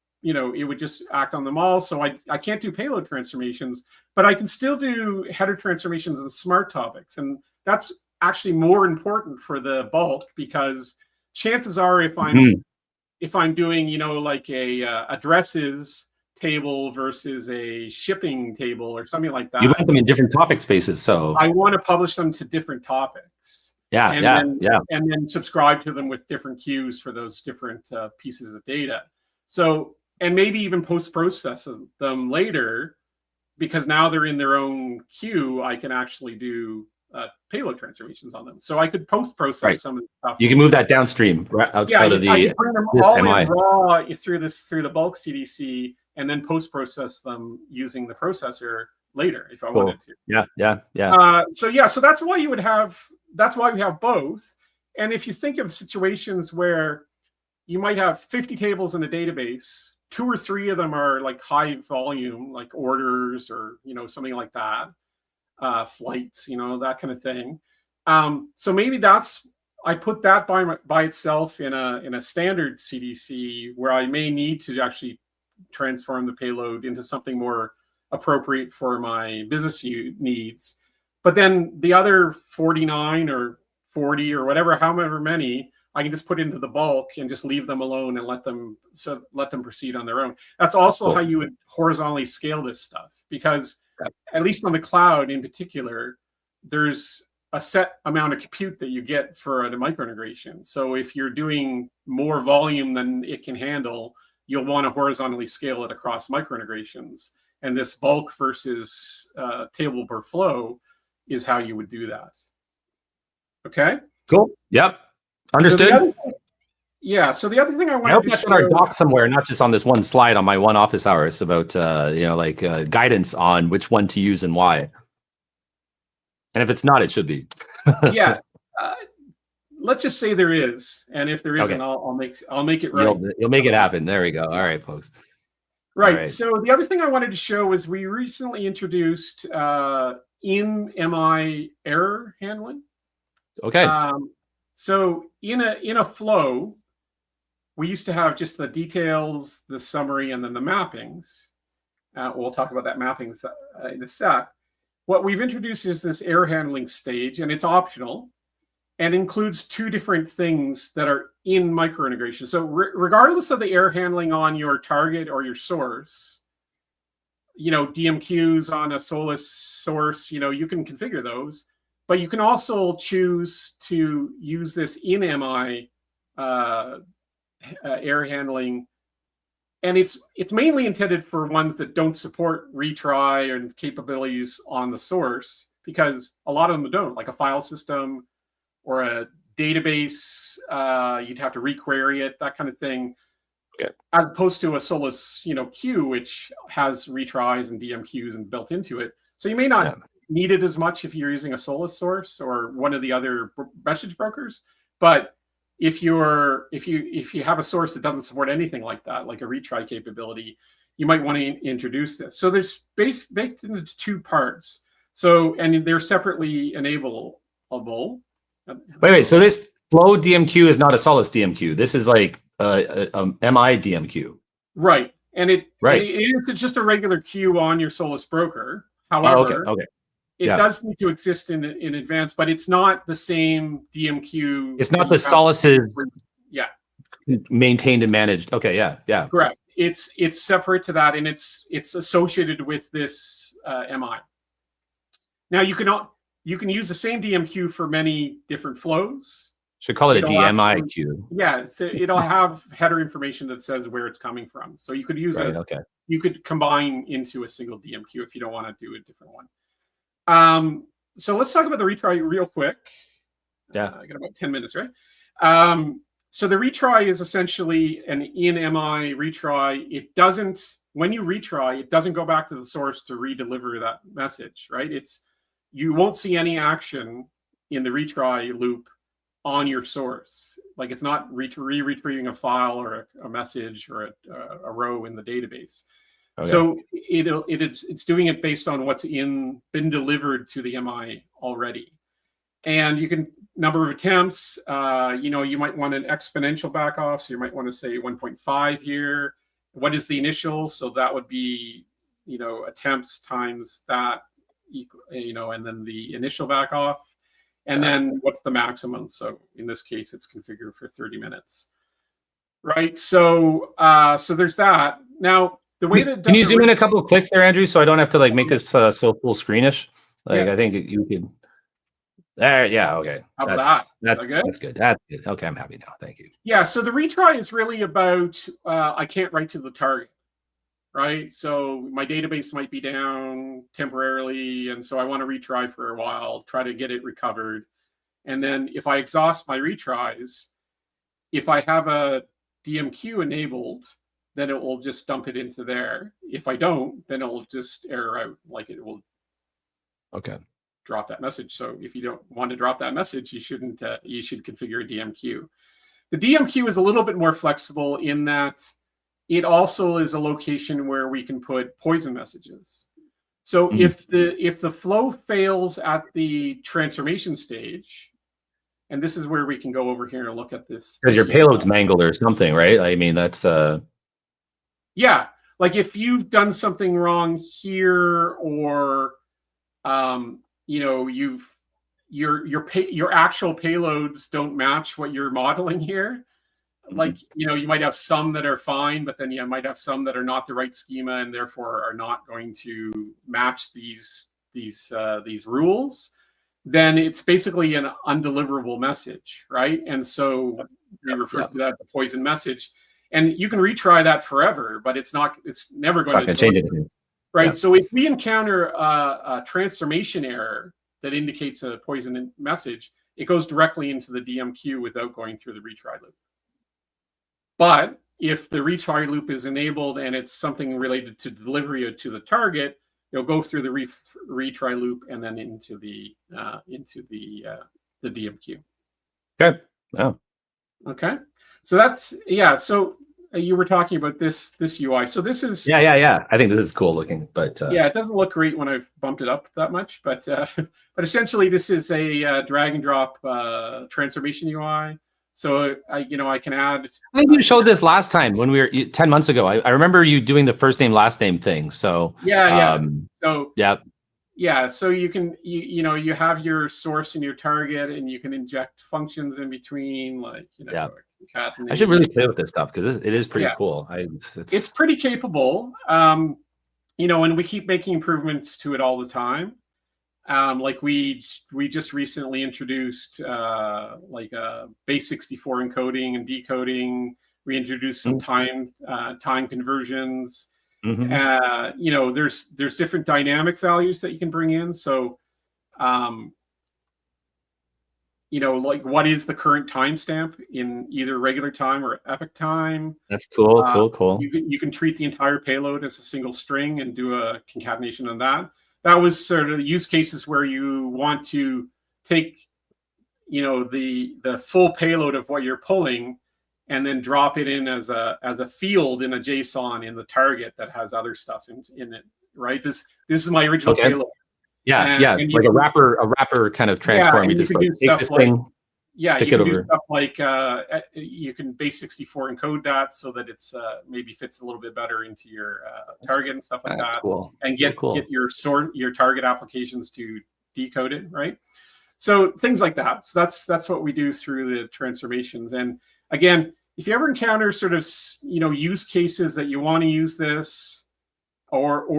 act on them all. So I can't do payload transformations, but I can still do header transformations and smart topics. And that's actually more important for the bulk, because chances are if I'm doing, you know, like a addresses table versus a shipping table or something like that. You want them in different topic spaces. So I want to publish them to different topics. And then subscribe to them with different queues for those different pieces of data. So, and maybe even post-process them later, because now they're in their own queue, I can actually do payload transformations on them. So I could post-process some of the stuff. You can move that downstream, right? Out of the, I can bring them all in raw through the bulk CDC, and then post-process them using the processor later if I wanted to. So that's why we have both. And if you think of situations where you might have 50 tables in a database. 2 or 3 of them are like high volume, like orders or, something like that, flights, that kind of thing. So maybe I put that by itself in a standard CDC where I may need to actually transform the payload into something more appropriate for my business needs. But then the other 49 or 40 or whatever, however many, I can just put into the bulk and just leave them alone and let them proceed on their own. That's also how you would horizontally scale this stuff, because at least on the cloud in particular, there's a set amount of compute that you get for a microintegration. So if you're doing more volume than it can handle, you'll want to horizontally scale it across microintegrations. And this bulk versus table per flow is how you would do that. Okay? Cool. Yep. Understood. So the other thing I wanted to hope that's in our doc somewhere, not just on this one slide on my one office hours about guidance on which one to use and why. And if it's not, it should be. Let's just say there is, and if there isn't, I'll make it right. You'll make it happen. There we go. All right, folks. Right. All right. So the other thing I wanted to show is we recently introduced in-MI error handling. Okay. So in a flow, we used to have just the details, the summary, and then the mappings. We'll talk about that mappings in a sec. What we've introduced is this error handling stage, and it's optional and includes 2 different things that are in microintegration. So regardless of the error handling on your target or your source, DMQs on a Solace source, you can configure those. But you can also choose to use this in-MI error handling, and it's mainly intended for ones that don't support retry and capabilities on the source, because a lot of them don't, like a file system or a database. You'd have to requery it, that kind of thing. Okay. As opposed to a Solace, queue, which has retries and DMQs and built into it. So you may not need it as much if you're using a Solace source or one of the other message brokers. But if you have a source that doesn't support anything like that, like a retry capability, you might want to introduce this. So there's baked into 2 parts. So, and they're separately enableable. Wait. So this flow DMQ is not a Solace DMQ. This is like a MI DMQ. Right. And it's just a regular queue on your Solace broker. However, it does need to exist in advance, but it's not the same DMQ. It's not the Solace's maintained and managed. Okay, yeah. Correct. It's separate to that, and it's associated with this MI. Now you can use the same DMQ for many different flows. Should call it a DMI queue. Yeah, so it'll have header information that says where it's coming from. So you could use it. Okay. You could combine into a single DMQ if you don't want to do a different one. So let's talk about the retry real quick. Yeah. I got about 10 minutes, right? So the retry is essentially an in-MI retry. When you retry, it doesn't go back to the source to redeliver that message, right? You won't see any action in the retry loop on your source. Like it's not retrieving a file or a message or a row in the database. So it's doing it based on what's been delivered to the MI already. And you can number of attempts, you might want an exponential back off. So you might want to say 1.5 here. What is the initial? So that would be, attempts times that, and then the initial back off. And then what's the maximum? So in this case, it's configured for 30 minutes. Right. So there's that. Now, the way that can you zoom in a couple of clicks there, Andrew, so I don't have to make this so full screenish? I think you could. There, yeah, okay. How about that's good? That's good. That's good. Okay, I'm happy now. Thank you. Yeah. So the retry is really about I can't write to the target, right? So my database might be down temporarily, and so I want to retry for a while, try to get it recovered, and then if I exhaust my retries, if I have a DMQ enabled, then it will just dump it into there. If I don't, then it will just error out, like it will drop that message. So if you don't want to drop that message, you shouldn't. You should configure a DMQ. The DMQ is a little bit more flexible in that it also is a location where we can put poison messages. So if the flow fails at the transformation stage, and this is where we can go over here and look at this. Because your payload's mangled or something, right? I mean, that's yeah. Like if you've done something wrong here, or you know, your actual payloads don't match what you're modeling here. Like, you know, you might have some that are fine, but then you might have some that are not the right schema and therefore are not going to match these rules. Then it's basically an undeliverable message, right? And so we refer to that as a poison message. And you can retry that forever, but it's never going to change anything. Right. Yeah. So if we encounter a transformation error that indicates a poison message, it goes directly into the DMQ without going through the retry loop. But if the retry loop is enabled and it's something related to delivery to the target, you'll go through the retry loop and then into the DMQ. Okay. Oh. Okay. So that's So you were talking about this UI. So this is yeah. I think this is cool looking, but yeah, it doesn't look great when I've bumped it up that much, but essentially this is a drag and drop transformation UI. So I can add. I think you showed this last time when we were 10 months ago. I remember you doing the first name last name thing. So So you can you have your source and your target, and you can inject functions in between, like I should really play with this stuff because it is pretty cool. It's pretty capable. And we keep making improvements to it all the time. Like we just recently introduced like base 64 encoding and decoding. We introduced some time conversions. There's different dynamic values that you can bring in. So, like what is the current timestamp in either regular time or epoch time? That's cool. Cool. You can treat the entire payload as a single string and do a concatenation on that. That was sort of the use cases where you want to take, the full payload of what you're pulling and then drop it in as a field in a JSON in the target that has other stuff in it, right? This is my original payload. And like a wrapper kind of transform. You just like take this thing, stick it over. Stuff like you can base 64 encode that so that it's maybe fits a little bit better into your target and stuff like that. Cool. And get your target applications to decode it, right? So things like that. So that's what we do through the transformations. And again, if you ever encounter sort of use cases that you want to use this, or how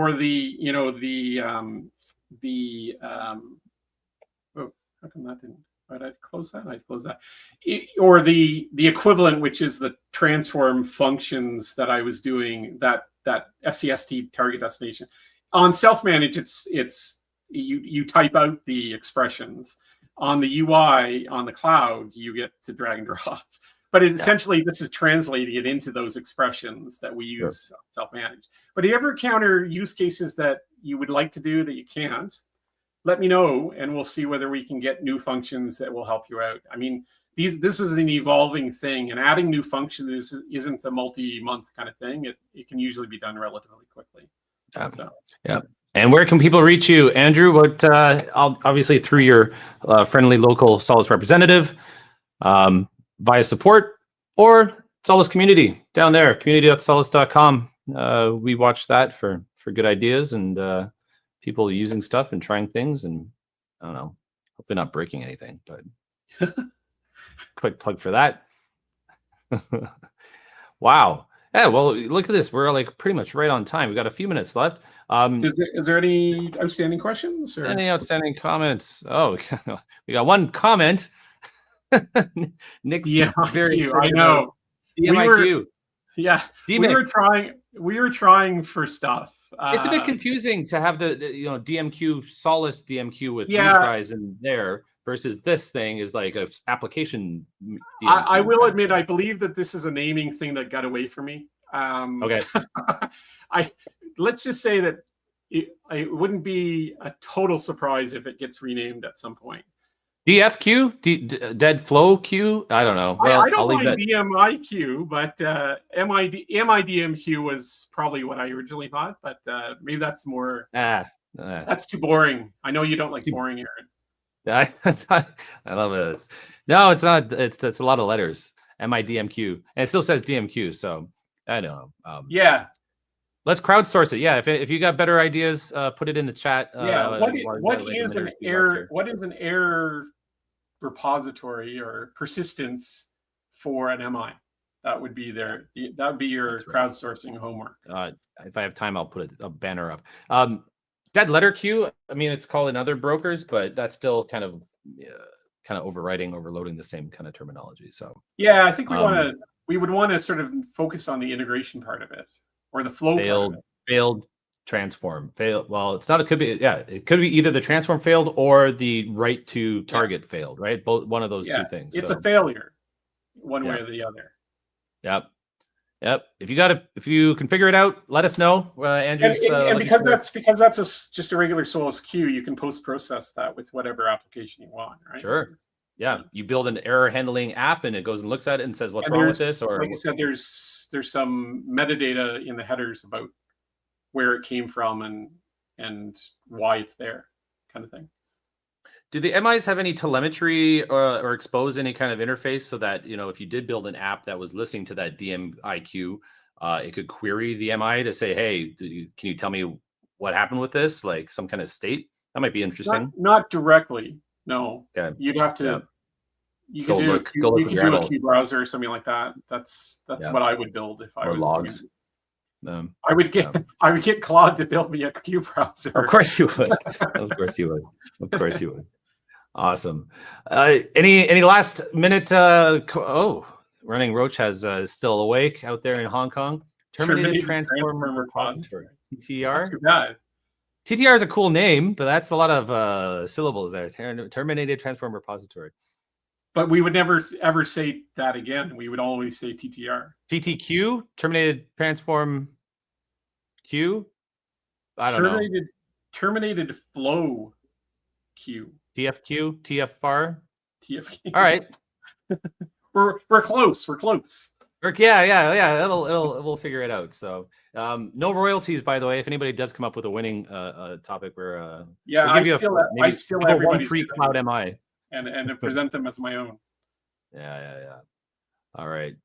come that didn't? Right, I close that. Or the equivalent, which is the transform functions that I was doing, that SCST target destination. On self-manage, it's you type out the expressions. On the UI on the cloud, you get to drag and drop. But essentially, this is translating it into those expressions that we use self-manage. But if you ever encounter use cases that you would like to do that you can't, let me know, and we'll see whether we can get new functions that will help you out. I mean, this is an evolving thing, and adding new functions isn't a multi-month kind of thing. It can usually be done relatively quickly. And where can people reach you, Andrew? What obviously through your friendly local Solace representative, via support, or Solace community down there, community.solace.com. We watch that for good ideas and people using stuff and trying things, and I don't know, hopefully not breaking anything, but quick plug for that. Wow. Yeah, well, look at this. We're like pretty much right on time. We've got a few minutes left. Is there any outstanding questions? Or? Any outstanding comments? Oh, we got one comment. Nick's DMIQ. I know. DMIQ. We were trying for stuff. It's a bit confusing to have the DMQ Solace DMQ with retries in there versus this thing is like an application. I will admit, I believe that this is a naming thing that got away from me. Okay. Let's just say that it wouldn't be a total surprise if it gets renamed at some point. DFQ, dead flow queue. I don't know. Well, I don't I'll leave mind that. DMIQ, but MIDMQ was probably what I originally thought. But maybe that's more. That's too boring. I know you don't like boring, Aaron. I love it. No, it's not. It's a lot of letters. MIDMQ, and it still says DMQ. So I don't know. Yeah. Let's crowdsource it. Yeah, if you got better ideas, put it in the chat. Yeah. What is an error? What is an error repository or persistence for an MI? That would be there. That would be your crowdsourcing homework. If I have time, I'll put a banner up. Dead letter queue. I mean, it's called in other brokers, but that's still kind of overloading the same kind of terminology. So yeah, I think we would want to sort of focus on the integration part of it. Or the flow failed transform failed. Well, it's not. It could be. Yeah, it could be either the transform failed or the write to target failed. Right, both one of those two things. It's a failure, one way or the other. Yep. If you can figure it out, let us know. Andrew's and because that's just a regular Solace queue, you can post process that with whatever application you want. Right. Sure. Yeah, you build an error handling app, and it goes and looks at it and says, "What's wrong with this?" Or like you said, there's some metadata in the headers about where it came from and why it's there, kind of thing. Do the MIs have any telemetry or expose any kind of interface so that if you did build an app that was listening to that DMIQ, it could query the MI to say, "Hey, can you tell me what happened with this?" Like some kind of state. That might be interesting. Not directly. No. Okay. You'd have to. Yeah. You can do a Q browser or something like that. That's what I would build if I was logs. I would get Claude to build me a Q browser. Of course you would. Of course you would. Awesome. Any last minute? Running Roach is still awake out there in Hong Kong. Terminated Transformer Repository. TTR. TTR is a cool name, but that's a lot of syllables there. Terminated Transformer Repository. But we would never ever say that again. We would always say TTR. TTQ, Terminated Transform Q. I don't know. Terminated Flow Q. TFQ, TFR. TFQ. All right. We're close. We're close. Yeah. We'll figure it out. So, no royalties, by the way. If anybody does come up with a winning topic, we'll I steal everybody's free Cloud MI. And present them as my own. Yeah. All right.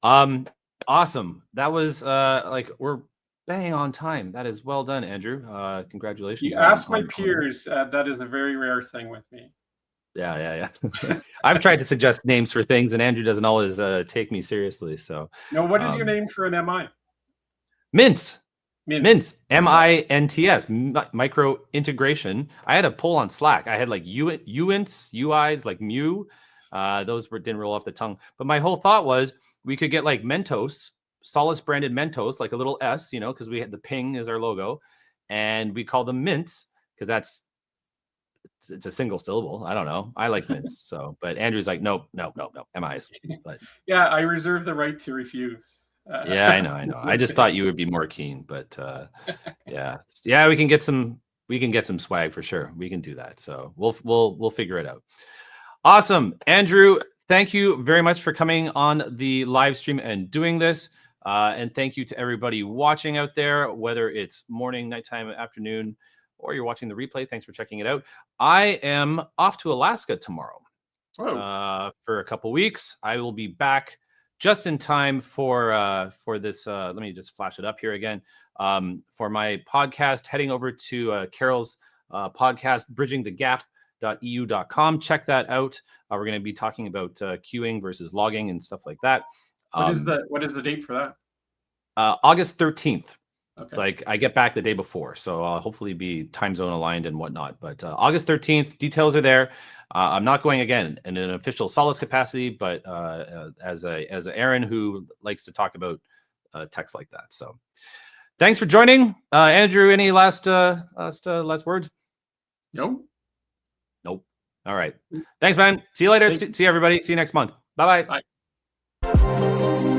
Awesome. That was we're bang on time. That is well done, Andrew. Congratulations. You ask my peers. That is a very rare thing with me. Yeah. I've tried to suggest names for things, and Andrew doesn't always take me seriously. So no, what is your name for an MI? Mints. MINTS, micro integration. I had a poll on Slack. I had like UINTs, UIs, like Mu. Those didn't roll off the tongue. But my whole thought was we could get like Mentos, Solace branded Mentos, like a little S, because we had the ping as our logo, and we call them mints because it's a single syllable. I don't know. I like mints. So, but Andrew's like, no, MIs. But yeah, I reserve the right to refuse. Yeah, I know. I just thought you would be more keen, but we can get some swag for sure. We can do that. So we'll figure it out. Awesome. Andrew, thank you very much for coming on the live stream and doing this. And thank you to everybody watching out there, whether it's morning, nighttime, afternoon, or you're watching the replay. Thanks for checking it out. I am off to Alaska tomorrow for a couple weeks. I will be back just in time for this. Let me just flash it up here again. For my podcast, heading over to Carol's podcast, bridgingthegap.eu.com. Check that out. We're going to be talking about queuing versus logging and stuff like that. What is the date for that? August 13th. Okay. Like I get back the day before, so I'll hopefully be time zone aligned and whatnot. But August 13th, details are there. I'm not going again in an official Solace capacity, but as a Aaron who likes to talk about text like that. So thanks for joining, Andrew. Any last words? Nope. All right. Thanks, man. See you later. See you, everybody. See you next month. Bye-bye. Bye.